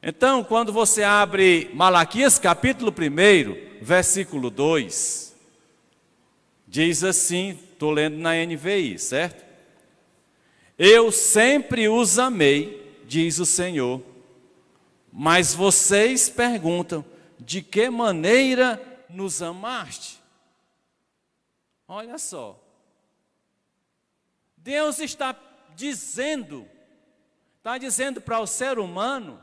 Então, quando você abre Malaquias capítulo 1, versículo 2, diz assim, estou lendo na NVI, certo? Eu sempre os amei, diz o Senhor, mas vocês perguntam, de que maneira nos amaste? Olha só, Deus está dizendo para o ser humano,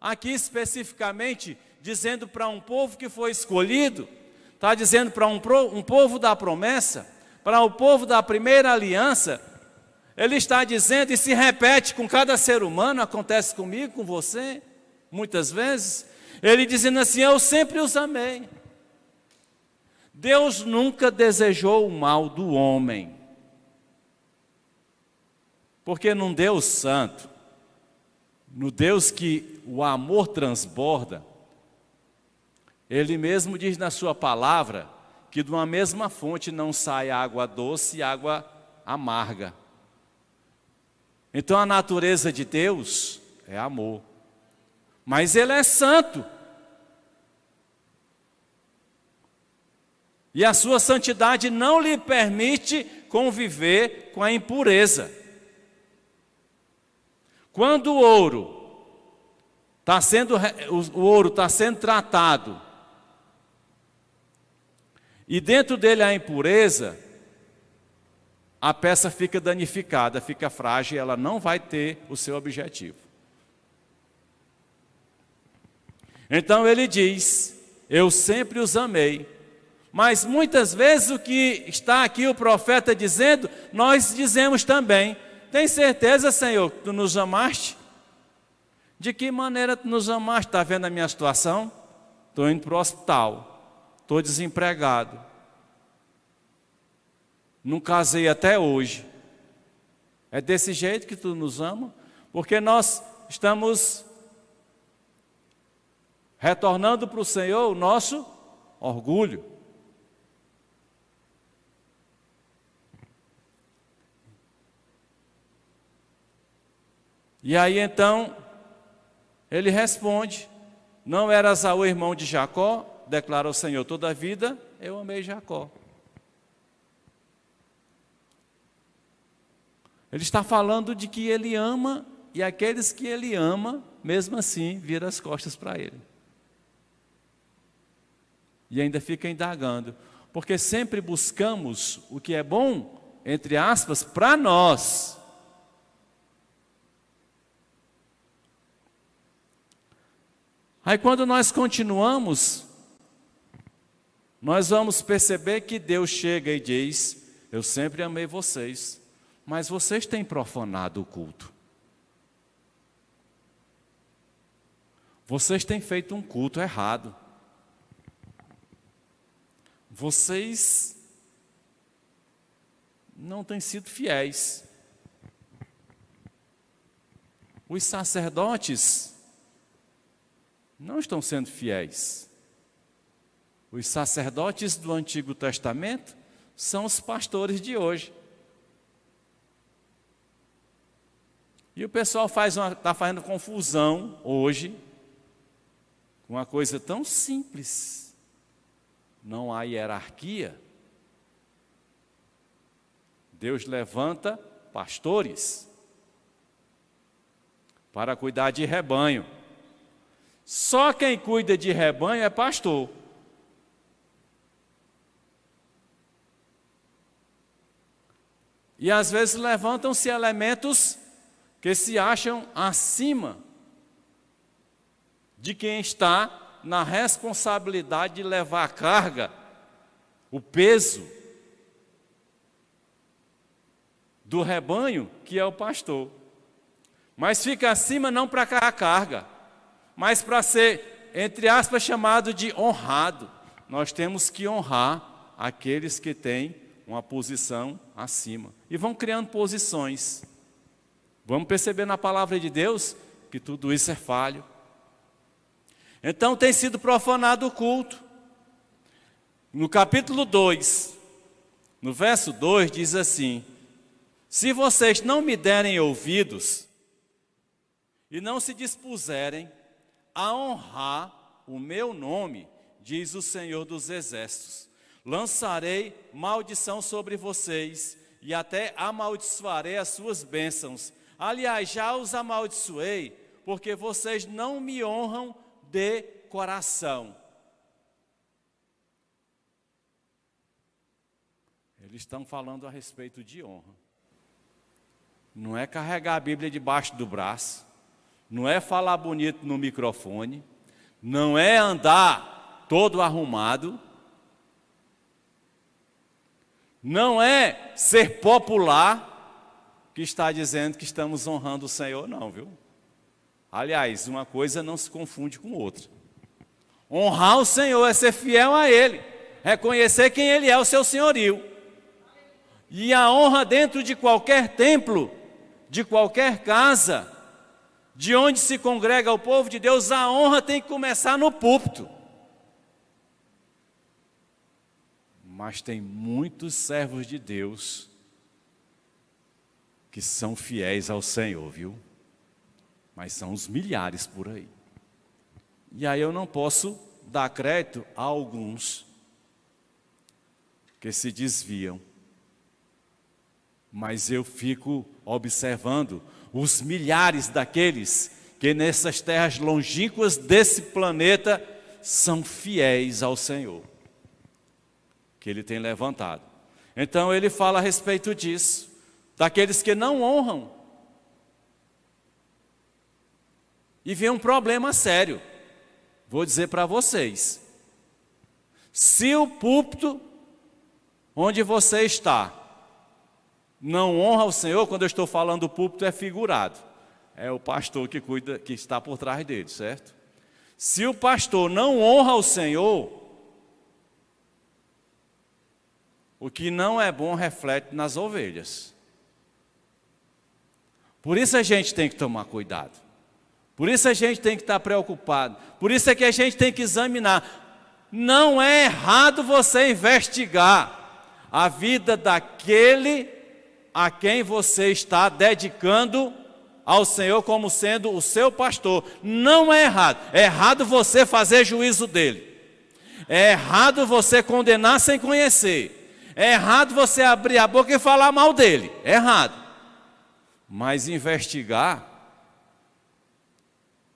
aqui especificamente, dizendo para um povo que foi escolhido, está dizendo para um povo da promessa, para o povo da primeira aliança, ele está dizendo e se repete com cada ser humano, acontece comigo, com você, muitas vezes, ele dizendo assim, eu sempre os amei. Deus nunca desejou o mal do homem, porque num Deus santo, no Deus que o amor transborda, Ele mesmo diz na sua palavra, que de uma mesma fonte não sai água doce e água amarga. Então a natureza de Deus é amor, mas Ele é santo, e a sua santidade não lhe permite conviver com a impureza. Quando o ouro está sendo tratado e dentro dele há impureza, a peça fica danificada, fica frágil e ela não vai ter o seu objetivo. Então ele diz, eu sempre os amei, mas muitas vezes o que está aqui o profeta dizendo, nós dizemos também, tem certeza, Senhor, que Tu nos amaste? De que maneira Tu nos amaste? Está vendo a minha situação? Estou indo para o hospital, estou desempregado, não casei até hoje. É desse jeito que Tu nos ama? Porque nós estamos retornando para o Senhor o nosso orgulho. E aí então, ele responde, não era Esaú irmão de Jacó? Declara o Senhor, toda a vida eu amei Jacó. Ele está falando de que ele ama, e aqueles que ele ama, mesmo assim, viram as costas para ele. E ainda fica indagando, porque sempre buscamos o que é bom, entre aspas, para nós. Aí quando nós continuamos, nós vamos perceber que Deus chega e diz, eu sempre amei vocês, mas vocês têm profanado o culto. Vocês têm feito um culto errado. Vocês não têm sido fiéis. Os sacerdotes não estão sendo fiéis. Os sacerdotes do Antigo Testamento são os pastores de hoje. E o pessoal está fazendo confusão hoje com uma coisa tão simples. Não há hierarquia. Deus levanta pastores para cuidar de rebanho. Só quem cuida de rebanho é pastor. E às vezes levantam-se elementos que se acham acima de quem está na responsabilidade de levar a carga, o peso do rebanho, que é o pastor. Mas fica acima não para a carga, mas para ser, entre aspas, chamado de honrado. Nós temos que honrar aqueles que têm uma posição acima. E vão criando posições. Vamos perceber na palavra de Deus que tudo isso é falho. Então tem sido profanado o culto. No capítulo 2, no verso 2, diz assim, se vocês não me derem ouvidos e não se dispuserem a honrar o meu nome, diz o Senhor dos Exércitos. Lançarei maldição sobre vocês e até amaldiçoarei as suas bênçãos. Aliás, já os amaldiçoei, porque vocês não me honram de coração. Eles estão falando a respeito de honra. Não é carregar a Bíblia debaixo do braço, não é falar bonito no microfone, não é andar todo arrumado, não é ser popular que está dizendo que estamos honrando o Senhor, não, viu? Aliás, uma coisa não se confunde com outra. Honrar o Senhor é ser fiel a Ele, reconhecer quem Ele é, o seu senhorio. E a honra dentro de qualquer templo, de qualquer casa, de onde se congrega o povo de Deus, a honra tem que começar no púlpito. Mas tem muitos servos de Deus que são fiéis ao Senhor, viu? Mas são os milhares por aí. E aí eu não posso dar crédito a alguns que se desviam. Mas eu fico observando os milhares daqueles que nessas terras longínquas desse planeta são fiéis ao Senhor, que Ele tem levantado. Então ele fala a respeito disso, daqueles que não honram. E vem um problema sério, vou dizer para vocês. Se o púlpito onde você está não honra o Senhor, quando eu estou falando do púlpito é figurado. É o pastor que cuida, que está por trás dele, certo? Se o pastor não honra o Senhor, o que não é bom reflete nas ovelhas. Por isso a gente tem que tomar cuidado. Por isso a gente tem que estar preocupado. Por isso é que a gente tem que examinar. Não é errado você investigar a vida daquele a quem você está dedicando ao Senhor como sendo o seu pastor. Não é errado. É errado você fazer juízo dele. É errado você condenar sem conhecer. É errado você abrir a boca e falar mal dele. É errado. Mas investigar,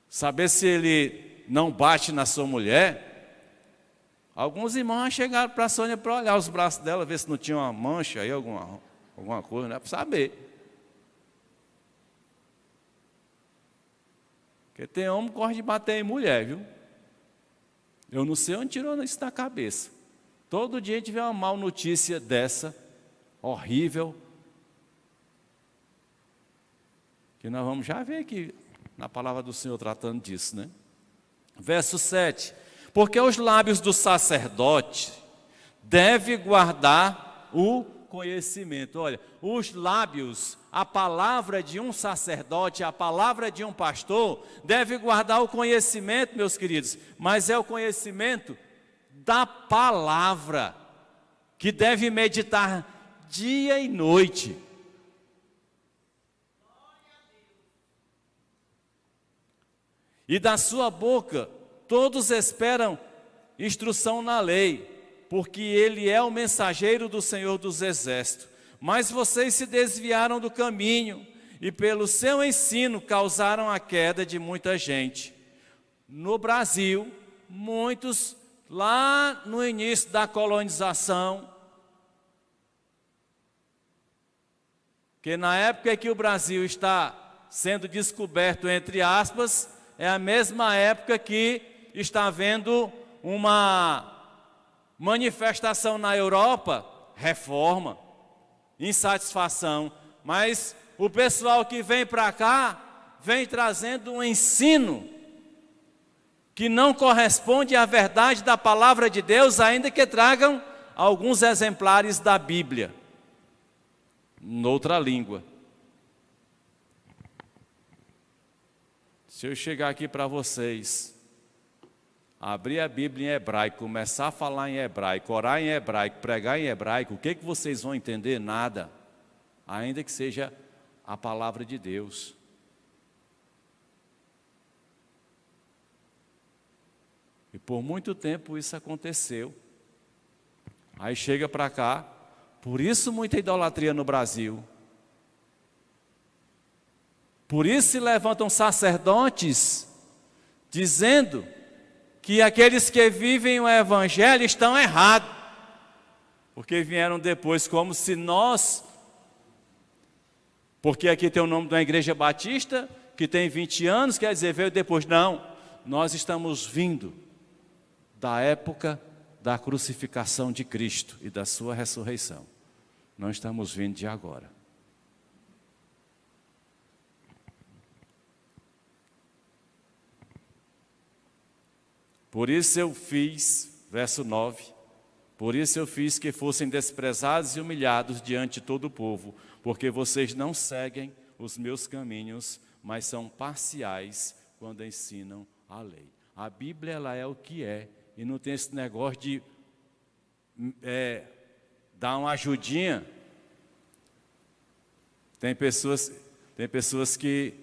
saber se ele não bate na sua mulher. Alguns irmãos chegaram para a Sônia para olhar os braços dela, ver se não tinha uma mancha aí, alguma coisa, não é para saber. Porque tem homem que gosta de bater em mulher, viu? Eu não sei onde tirou isso da cabeça. Todo dia a gente vê uma mal notícia dessa, horrível, que nós vamos já ver aqui na palavra do Senhor tratando disso, né? Verso 7. Porque os lábios do sacerdote devem guardar o conhecimento. Olha, os lábios, a palavra de um sacerdote, a palavra de um pastor, deve guardar o conhecimento, meus queridos, mas é o conhecimento da palavra, que deve meditar dia e noite. E da sua boca todos esperam instrução na lei, porque ele é o mensageiro do Senhor dos Exércitos. Mas vocês se desviaram do caminho e pelo seu ensino causaram a queda de muita gente. No Brasil, muitos lá no início da colonização, que na época que o Brasil está sendo descoberto, entre aspas, é a mesma época que está havendo uma manifestação na Europa, reforma, insatisfação, mas o pessoal que vem para cá, vem trazendo um ensino que não corresponde à verdade da palavra de Deus, ainda que tragam alguns exemplares da Bíblia, noutra língua. Se eu chegar aqui para vocês, abrir a Bíblia em hebraico, começar a falar em hebraico, orar em hebraico, pregar em hebraico, o que vocês vão entender? Nada, ainda que seja a palavra de Deus. E por muito tempo isso aconteceu. Aí chega para cá, por isso muita idolatria no Brasil. Por isso se levantam sacerdotes dizendo que aqueles que vivem o Evangelho estão errados. Porque vieram depois como se nós... Porque aqui tem o nome de uma igreja batista, que tem 20 anos, quer dizer, veio depois. Não, nós estamos vindo da época da crucificação de Cristo e da sua ressurreição. Não estamos vindo de agora. Por isso eu fiz, verso 9, por isso eu fiz que fossem desprezados e humilhados diante de todo o povo, porque vocês não seguem os meus caminhos, mas são parciais quando ensinam a lei. A Bíblia ela é o que é, e não tem esse negócio de dar uma ajudinha. Tem pessoas que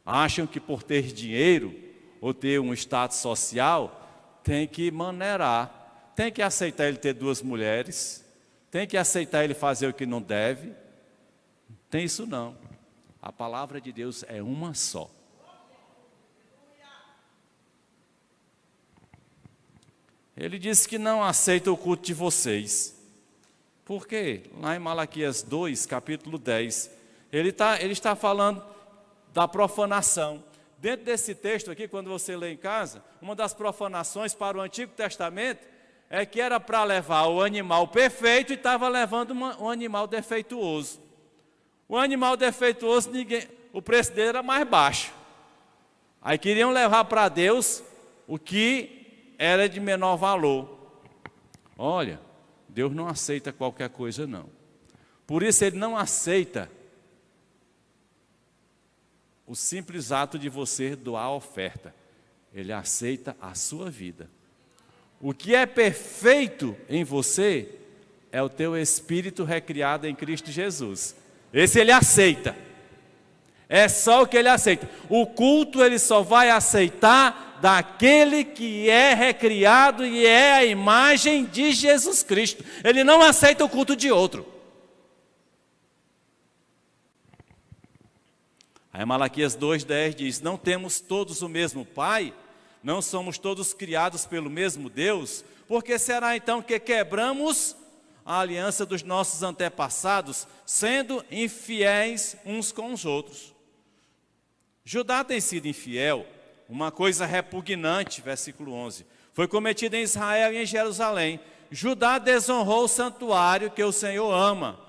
acham que por ter dinheiro ou ter um status social, tem que maneirar, tem que aceitar ele ter 2 mulheres, tem que aceitar ele fazer o que não deve. Tem isso não. A palavra de Deus é uma só. Ele disse que não aceita o culto de vocês. Por quê? Lá em Malaquias 2, capítulo 10, ele está falando da profanação. Dentro desse texto aqui, quando você lê em casa, uma das profanações para o Antigo Testamento é que era para levar o animal perfeito e estava levando um animal defeituoso. O animal defeituoso, o preço dele era mais baixo. Aí queriam levar para Deus o que era de menor valor. Olha, Deus não aceita qualquer coisa não. Por isso Ele não aceita o simples ato de você doar a oferta. Ele aceita a sua vida. O que é perfeito em você é o teu espírito recriado em Cristo Jesus. Esse Ele aceita. É só o que Ele aceita. O culto Ele só vai aceitar daquele que é recriado e é a imagem de Jesus Cristo. Ele não aceita o culto de outro. Aí Malaquias 2,10 diz: não temos todos o mesmo Pai? Não somos todos criados pelo mesmo Deus? Por que será então que quebramos a aliança dos nossos antepassados, sendo infiéis uns com os outros? Judá tem sido infiel, uma coisa repugnante, versículo 11, foi cometida em Israel e em Jerusalém. Judá desonrou o santuário que o Senhor ama.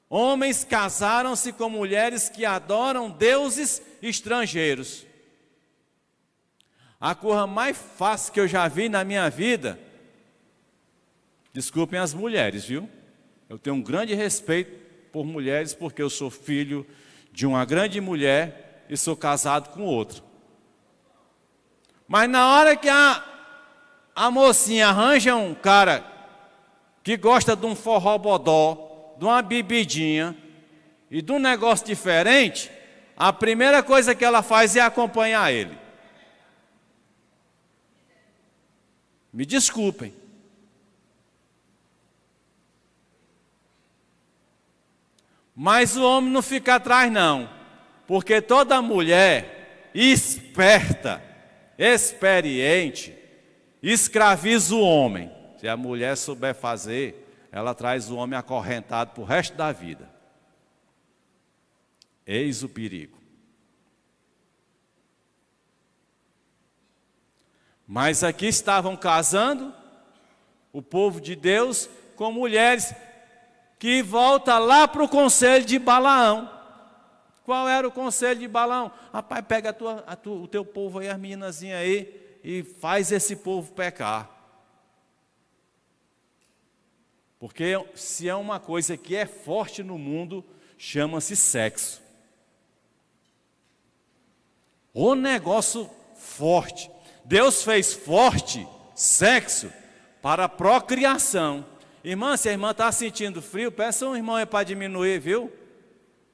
Homens casaram-se com mulheres que adoram deuses estrangeiros. A coisa mais fácil que eu já vi na minha vida, desculpem as mulheres, viu? Eu tenho um grande respeito por mulheres, porque eu sou filho de uma grande mulher e sou casado com outra. Mas na hora que a mocinha arranja um cara que gosta de um forró-bodó, de uma bebidinha e de um negócio diferente, a primeira coisa que ela faz é acompanhar ele. Me desculpem. Mas o homem não fica atrás não, porque toda mulher esperta, experiente, escraviza o homem. Se a mulher souber fazer, ela traz o homem acorrentado para o resto da vida. Eis o perigo. Mas aqui estavam casando o povo de Deus com mulheres que volta lá para o conselho de Balaão. Qual era o conselho de Balaão? Rapaz, pega o teu povo aí, as meninazinhas aí, e faz esse povo pecar. Porque se é uma coisa que é forte no mundo, chama-se sexo. O negócio forte. Deus fez forte sexo para procriação. Irmã, se a irmã está sentindo frio, peça um irmão aí para diminuir, viu?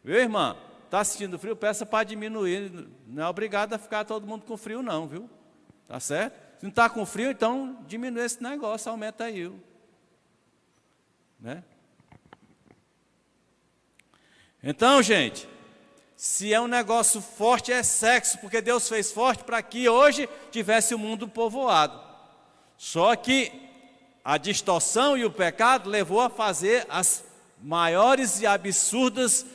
Viu, irmã? Está sentindo frio, peça para diminuir. Não é obrigado a ficar todo mundo com frio não, viu? Tá certo? Se não está com frio, então diminui esse negócio, aumenta aí. Né? Então, gente, se é um negócio forte, é sexo, porque Deus fez forte para que hoje tivesse o mundo povoado. Só que a distorção e o pecado levou a fazer as maiores e absurdos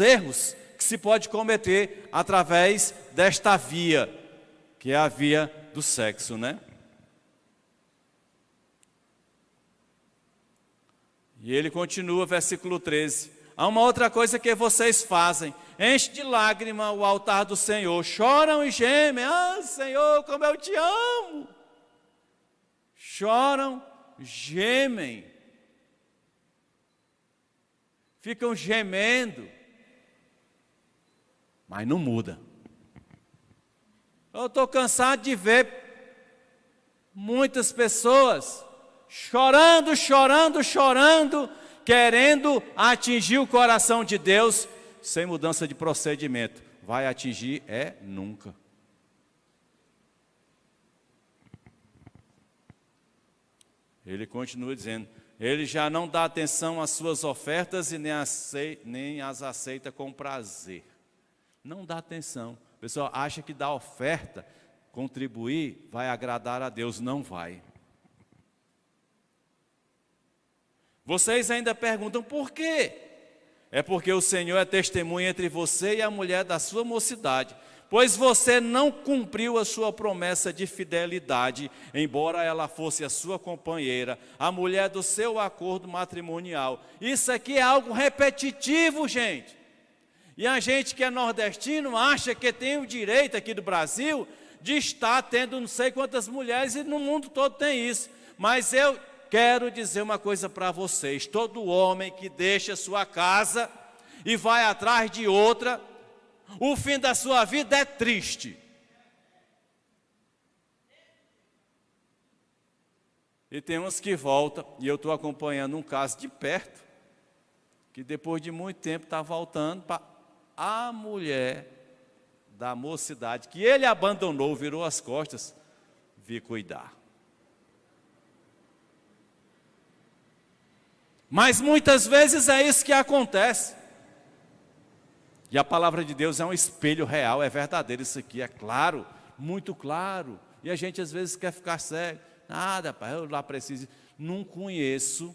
erros que se pode cometer através desta via, que é a via do sexo, né? E ele continua, versículo 13. Há uma outra coisa que vocês fazem: enche de lágrima o altar do Senhor, choram e gemem. Ah, Senhor, como eu te amo! Choram, gemem, ficam gemendo, mas não muda. Eu estou cansado de ver muitas pessoas chorando, querendo atingir o coração de Deus, sem mudança de procedimento. Vai atingir? Nunca. Ele continua dizendo: ele já não dá atenção às suas ofertas e nem as aceita com prazer. Não dá atenção. O pessoal acha que dar oferta, contribuir, vai agradar a Deus. Não vai. Vocês ainda perguntam por quê? É porque o Senhor é testemunha entre você e a mulher da sua mocidade, pois você não cumpriu a sua promessa de fidelidade, embora ela fosse a sua companheira, a mulher do seu acordo matrimonial. Isso aqui é algo repetitivo, gente. E a gente que é nordestino acha que tem o direito aqui do Brasil de estar tendo não sei quantas mulheres, e no mundo todo tem isso. Mas eu quero dizer uma coisa para vocês: todo homem que deixa sua casa e vai atrás de outra, o fim da sua vida é triste. E tem uns que voltam, e eu estou acompanhando um caso de perto, que depois de muito tempo está voltando para a mulher da mocidade, que ele abandonou, virou as costas, vir cuidar. Mas muitas vezes é isso que acontece. E a palavra de Deus é um espelho real, é verdadeiro isso aqui, é claro, muito claro. E a gente às vezes quer ficar cego. Nada, pai, eu lá preciso. Não conheço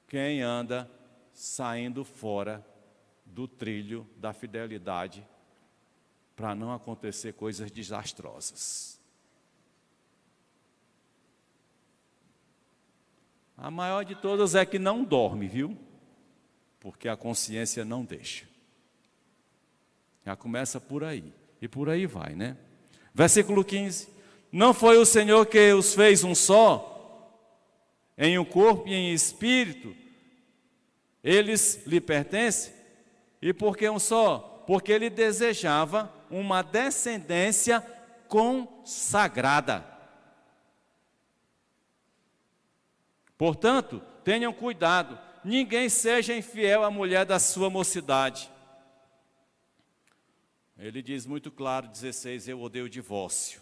quem anda saindo fora do trilho da fidelidade para não acontecer coisas desastrosas. A maior de todas é que não dorme, viu? Porque a consciência não deixa. Já começa por aí, e por aí vai, né? Versículo 15. Não foi o Senhor que os fez um só, em um corpo e em espírito? Eles lhe pertencem? E por que um só? Porque ele desejava uma descendência consagrada. Portanto, tenham cuidado, ninguém seja infiel à mulher da sua mocidade. Ele diz muito claro, 16, eu odeio o divórcio,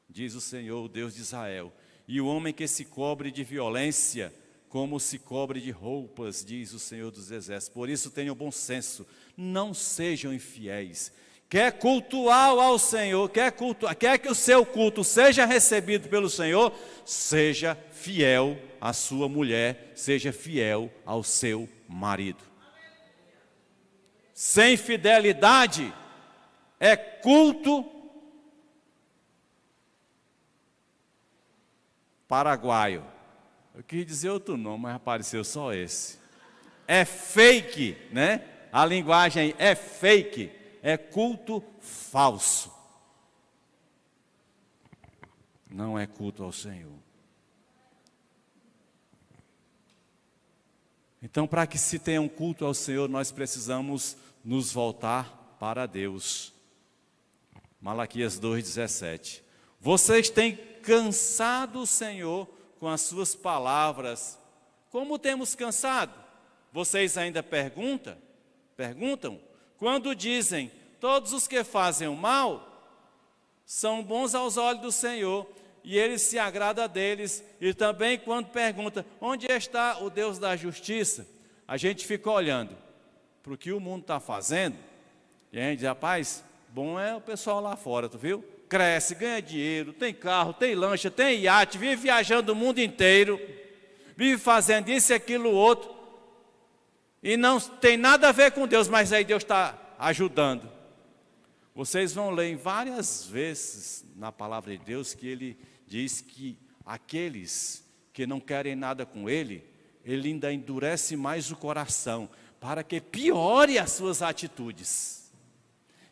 diz o Senhor, o Deus de Israel. E o homem que se cobre de violência, como se cobre de roupas, diz o Senhor dos Exércitos. Por isso tenham bom senso, não sejam infiéis. Quer cultuar ao Senhor, quer que o seu culto seja recebido pelo Senhor, seja fiel à sua mulher, seja fiel ao seu marido. Sem fidelidade é culto paraguaio. Eu quis dizer outro nome, mas apareceu só esse. É fake, né? A linguagem é fake, é culto falso. Não é culto ao Senhor. Então, para que se tenha um culto ao Senhor, nós precisamos nos voltar para Deus. Malaquias 2,17. Vocês têm cansado o Senhor com as suas palavras. Como temos cansado? Vocês ainda perguntam? Quando dizem, todos os que fazem o mal são bons aos olhos do Senhor, e Ele se agrada deles. E também quando pergunta, onde está o Deus da justiça? A gente fica olhando para o que o mundo está fazendo, e a gente diz, rapaz, bom é o pessoal lá fora, tu viu? Cresce, ganha dinheiro, tem carro, tem lancha, tem iate, vive viajando o mundo inteiro, vive fazendo isso e aquilo outro, e não tem nada a ver com Deus, mas aí Deus está ajudando. Vocês vão ler várias vezes na palavra de Deus que Ele diz que aqueles que não querem nada com Ele, Ele ainda endurece mais o coração, para que piore as suas atitudes.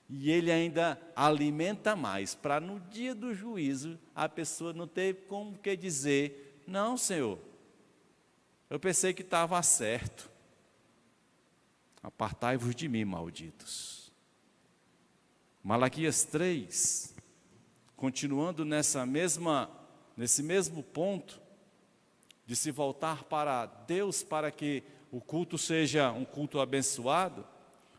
E Ele ainda alimenta mais, para no dia do juízo, a pessoa não ter como que dizer, não, Senhor, eu pensei que estava certo. Apartai-vos de mim, malditos. Malaquias 3, continuando nesse mesmo ponto, de se voltar para Deus, para que o culto seja um culto abençoado,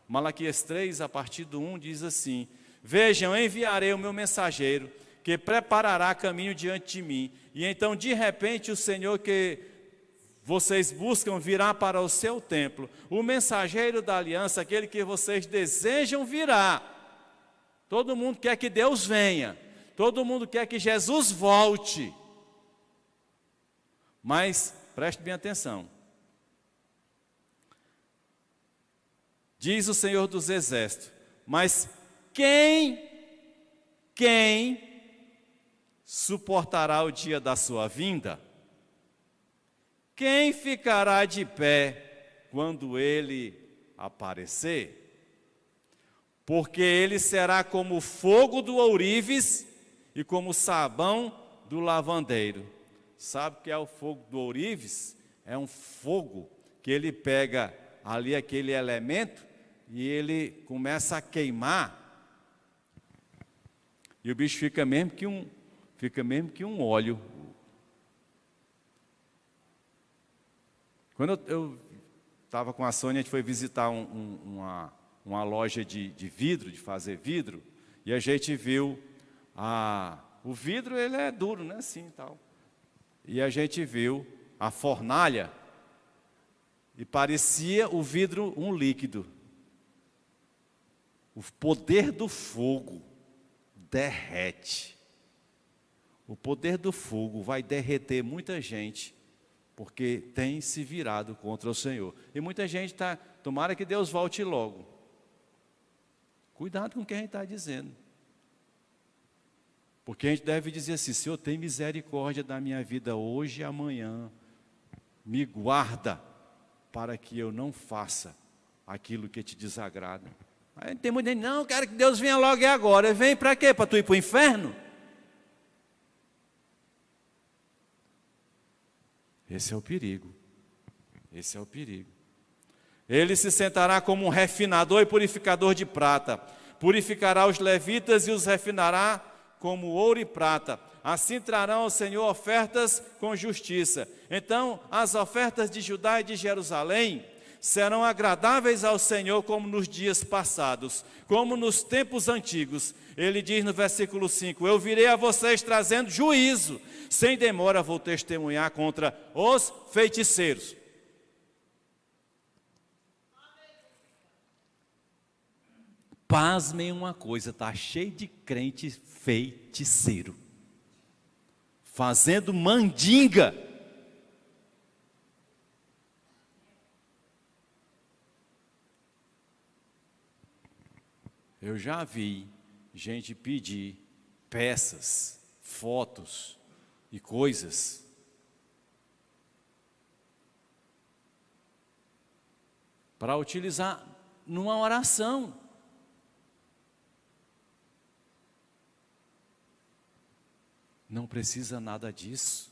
Malaquias 3, a partir do 1, diz assim, vejam, enviarei o meu mensageiro, que preparará caminho diante de mim, e então de repente o Senhor que vocês buscam virá para o seu templo, o mensageiro da aliança, aquele que vocês desejam virá. Todo mundo quer que Deus venha, todo mundo quer que Jesus volte, mas preste bem atenção. Diz o Senhor dos Exércitos, mas quem suportará o dia da sua vinda? Quem ficará de pé quando ele aparecer? Porque ele será como fogo do ourives e como sabão do lavandeiro. Sabe o que é o fogo do ourives? É um fogo que ele pega ali aquele elemento e ele começa a queimar, e o bicho fica mesmo que um óleo. Quando eu estava com a Sônia, a gente foi visitar uma loja de vidro, de fazer vidro, e a gente viu, o vidro ele é duro, né, assim e tal, e a gente viu a fornalha, e parecia o vidro um líquido. O poder do fogo derrete. O poder do fogo vai derreter muita gente, porque tem se virado contra o Senhor. E muita gente está, tomara que Deus volte logo. Cuidado com o que a gente está dizendo. Porque a gente deve dizer assim, Senhor, tem misericórdia da minha vida hoje e amanhã. Me guarda, para que eu não faça aquilo que te desagrada. Aí tem muita gente, não, quero que Deus venha logo e agora. Vem para quê? Para tu ir para o inferno? Esse é o perigo. Esse é o perigo. Ele se sentará como um refinador e purificador de prata. Purificará os levitas e os refinará como ouro e prata. Assim trarão ao Senhor ofertas com justiça. Então, as ofertas de Judá e de Jerusalém serão agradáveis ao Senhor como nos dias passados, como nos tempos antigos. Ele diz no versículo 5, eu virei a vocês trazendo juízo, sem demora vou testemunhar contra os feiticeiros. Pasmem uma coisa, está cheio de crente feiticeiro, fazendo mandinga. Eu já vi gente pedir peças, fotos e coisas para utilizar numa oração. Não precisa nada disso.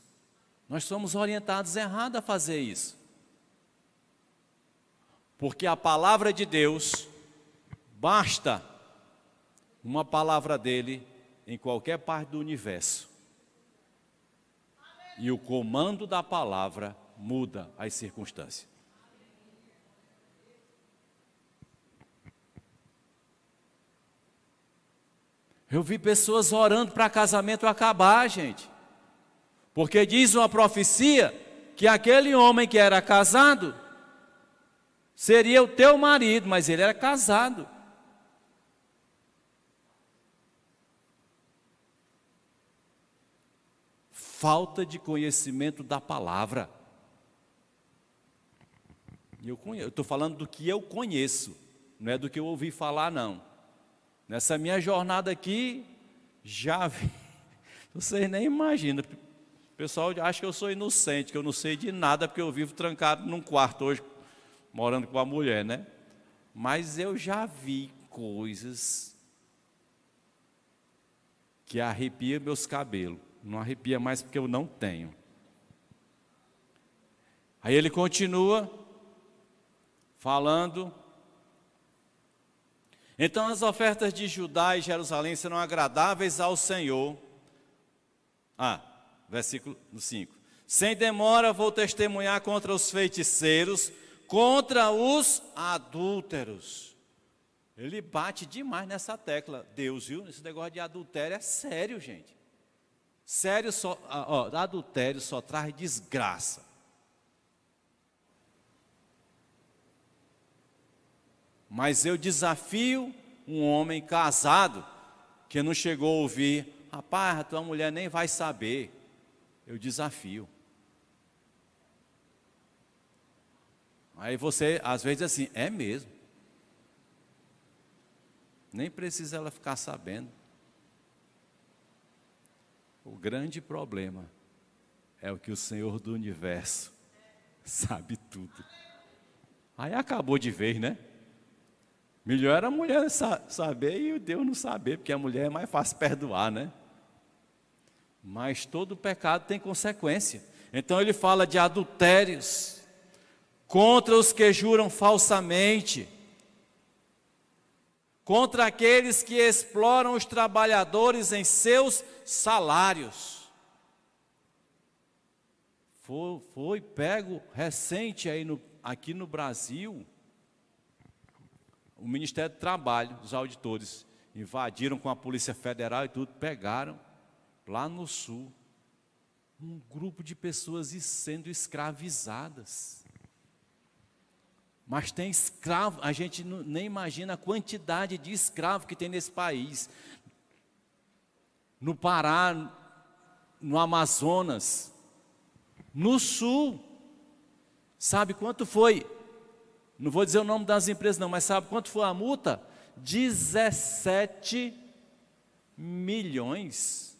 Nós somos orientados errado a fazer isso. Porque a palavra de Deus, basta uma palavra dele em qualquer parte do universo. E o comando da palavra muda as circunstâncias. Eu vi pessoas orando para casamento acabar, gente. Porque diz uma profecia que aquele homem que era casado seria o teu marido, mas ele era casado. Falta de conhecimento da palavra. Eu estou falando do que eu conheço, não é do que eu ouvi falar, não. Nessa minha jornada aqui, já vi, vocês nem imaginam. O pessoal acha que eu sou inocente, que eu não sei de nada, porque eu vivo trancado num quarto hoje, morando com a mulher, né? Mas eu já vi coisas que arrepiam meus cabelos. Não arrepia mais porque eu não tenho. Aí ele continua falando. Então as ofertas de Judá e Jerusalém serão agradáveis ao Senhor. Versículo 5. Sem demora vou testemunhar contra os feiticeiros, contra os adúlteros. Ele bate demais nessa tecla. Deus, viu? Esse negócio de adultério é sério, gente. Sério, adultério só traz desgraça. Mas eu desafio um homem casado que não chegou a ouvir, rapaz, a tua mulher nem vai saber. Eu desafio. Aí você, às vezes, assim, é mesmo. Nem precisa ela ficar sabendo. O grande problema é o que o Senhor do Universo sabe tudo. Aí acabou de vez, né? Melhor era a mulher saber e o Deus não saber, porque a mulher é mais fácil perdoar, né? Mas todo pecado tem consequência. Então ele fala de adultérios, contra os que juram falsamente, contra aqueles que exploram os trabalhadores em seus salários. Foi pego recente aí aqui no Brasil, o Ministério do Trabalho, os auditores, invadiram com a Polícia Federal e tudo, pegaram lá no sul, um grupo de pessoas sendo escravizadas. Mas tem escravo, a gente nem imagina a quantidade de escravos que tem nesse país. No Pará, no Amazonas, no sul. Sabe quanto foi? Não vou dizer o nome das empresas não, mas sabe quanto foi a multa? 17 milhões.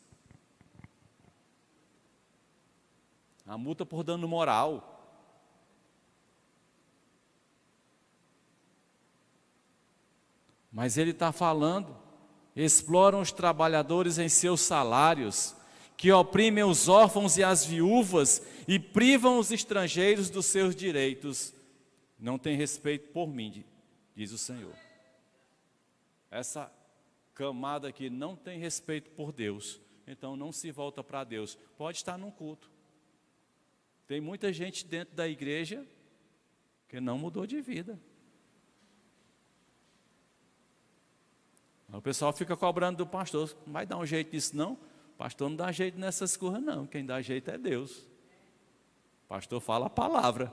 A multa por dano moral. Mas ele está falando, exploram os trabalhadores em seus salários, que oprimem os órfãos e as viúvas e privam os estrangeiros dos seus direitos. Não tem respeito por mim, diz o Senhor. Essa camada aqui não tem respeito por Deus, então não se volta para Deus. Pode estar num culto. Tem muita gente dentro da igreja que não mudou de vida. O pessoal fica cobrando do pastor, não vai dar um jeito nisso não? O pastor não dá jeito nessas coisas não, quem dá jeito é Deus. O pastor fala a palavra.